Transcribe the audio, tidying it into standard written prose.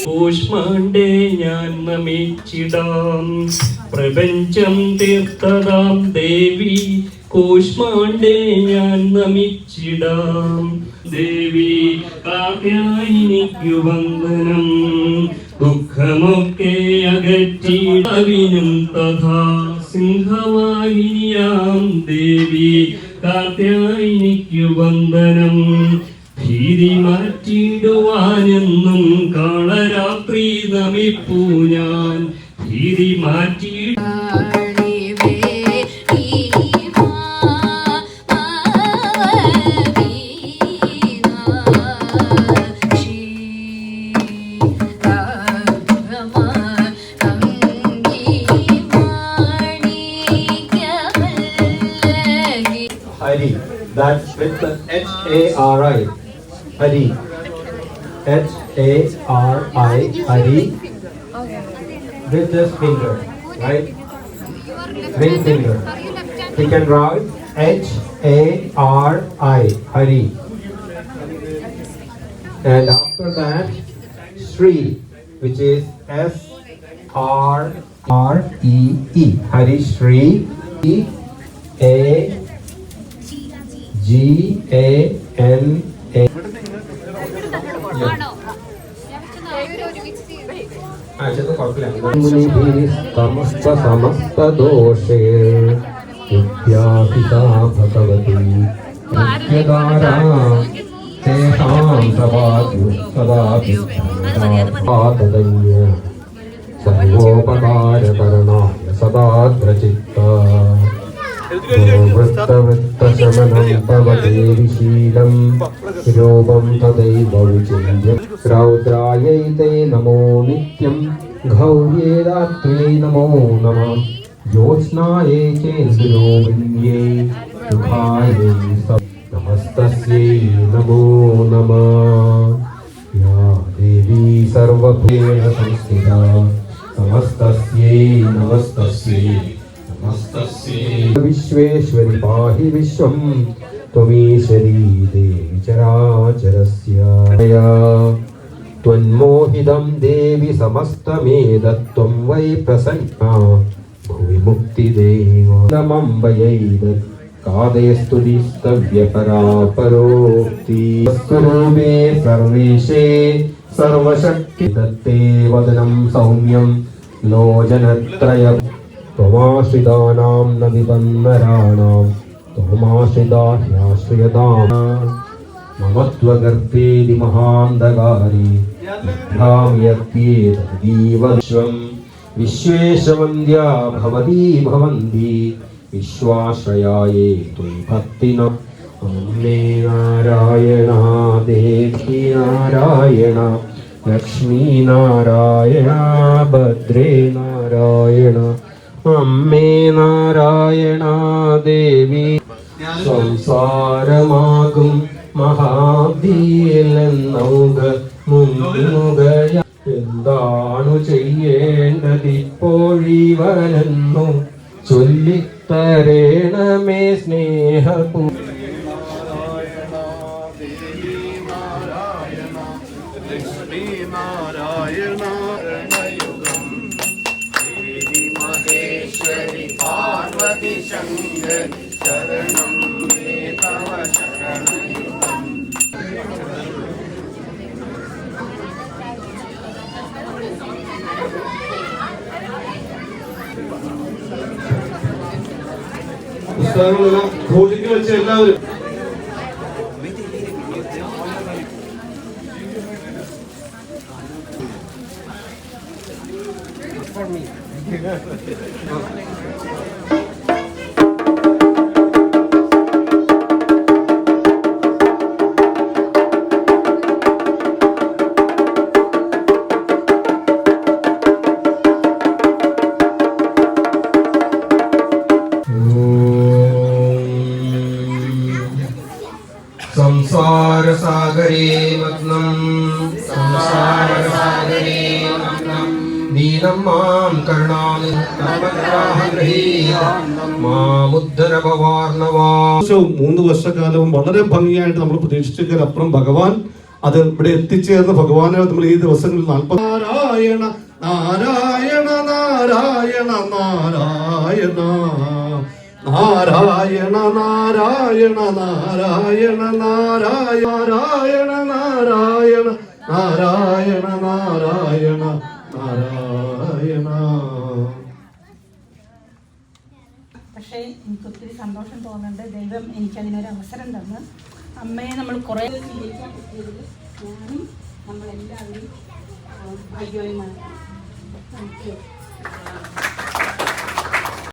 കൂഷ്മാണ്ഡേ ഞാൻ നമിച്ചിടാം പ്രപഞ്ചം തീർത്തതാം ദേവി കൂഷ്മാണ്ഡേ ഞാൻ നമിച്ചിടാം ദേവി കാത്യായനിക്കു വന്ദനം ദുഃഖമൊക്കെ അകറ്റിടവിനും തഥാ സിംഹവാഹിനിയാം ദേവി കാത്യായനിക്കു വന്ദനം ഭീതി മാറ്റിടുവാനെന്നും കാളരാത്രി നമിപ്പൂ ഞാൻ ഭീതി മാറ്റി Hari, that's with the H-A-R-I. Hari. H-A-R-I. Hari. With this finger, right? Ring finger. We can write H-A-R-I. Hari. And after that, Shri, which is S-R-R-E-E. Hari Shri. E-A-G-A-N-A. समस्तदोषे विद्यापिता Bhagwati नित्यदारा तेषां सदापि सर्वोपकारकरणाय सदाग्रचित्ता वृत्तवृत्तशमनं तव देविशीलं रूपं तदैव विचिन्त्य रौद्रायै ते नमो नित्यं घौर्ये रात्रे नमो नमः ज्योत्स्नायै चेन्द्रोविन्ये सुखायै नमस्तस्यै नमो नमः या देवी सर्वभूतेन संस्थिता समस्तस्यै नमस्तस्यै विश्वेश्वरि पाहि विश्वं त्वमीश्वरी देवी चराचरस्य त्वन्मोहितं देवी समस्तमेतत्त्वं वै प्रसन्ना भुवि मुक्तिदेव नमम्बयै कादेस्तुतिस्तव्यपरापरोक्ति स्वरूपे सर्वेशे सर्वशक्ति दत्ते वदनं सौम्यं लोचनत्रय त्वमाश्रितानां न विपन्नराणां त्वमाश्रिता ह्याश्रयतां मम त्वगर्भेदि महान्धकारे भ्राम्यत्येतदीव विश्वं विश्वेशवन्द्या भवती भवन्ति विश्वाश्रयाये त्वयि भक्तिना अम्मे नारायणा देवी नारायण लक्ष्मी नारायण भद्रे नारायण अम्मे नारायण देवी संसारमाകും മഹാബ്ദിയിലെന്നൗക മുങ്ങുകയ എന്താണു ചെയ്യേണ്ടതിപ്പോഴിവനെന്നു ചൊല്ലിത്തരേണമേ സ്നേഹപൂ पार्वती शंकर शरणं मे तव शरणयुगम् സാധനങ്ങളെല്ലാം ഭോജിക്ക് വെച്ച എല്ലാവരും സംസാരസാഗരേ മഗ്നം ദീനം മാം കരുണാനിധി ഭവാർണവാ. 3 വർഷക്കാലവും വളരെ ഭംഗിയായിട്ട് നമ്മൾ പ്രതീക്ഷിച്ചതിനപ്പുറം ഭഗവാൻ അത് ഇവിടെ എത്തിച്ചേർന്ന് ഭഗവാനെ നമ്മൾ ഈ ദിവസങ്ങളിൽ 40 നാരായണ നാരായണ നാരായണ നാരായണ നാരായണ നാരായണ നാരായണ നാരായണ നാരായണ നാരായണ നാരായണ നാരായണ. പക്ഷേ എനിക്ക് ഒത്തിരി സന്തോഷം തോന്നുന്നുണ്ട്. ദൈവം എനിക്കതിനൊരു അവസരം തന്ന് അമ്മയെ നമ്മൾ കുറേ ചിന്തിക്കാൻ പറ്റിയതിൽ ഞാനും നമ്മളെല്ലാവരും ഭാഗ്യവാന്മാരാണ്. Thank you.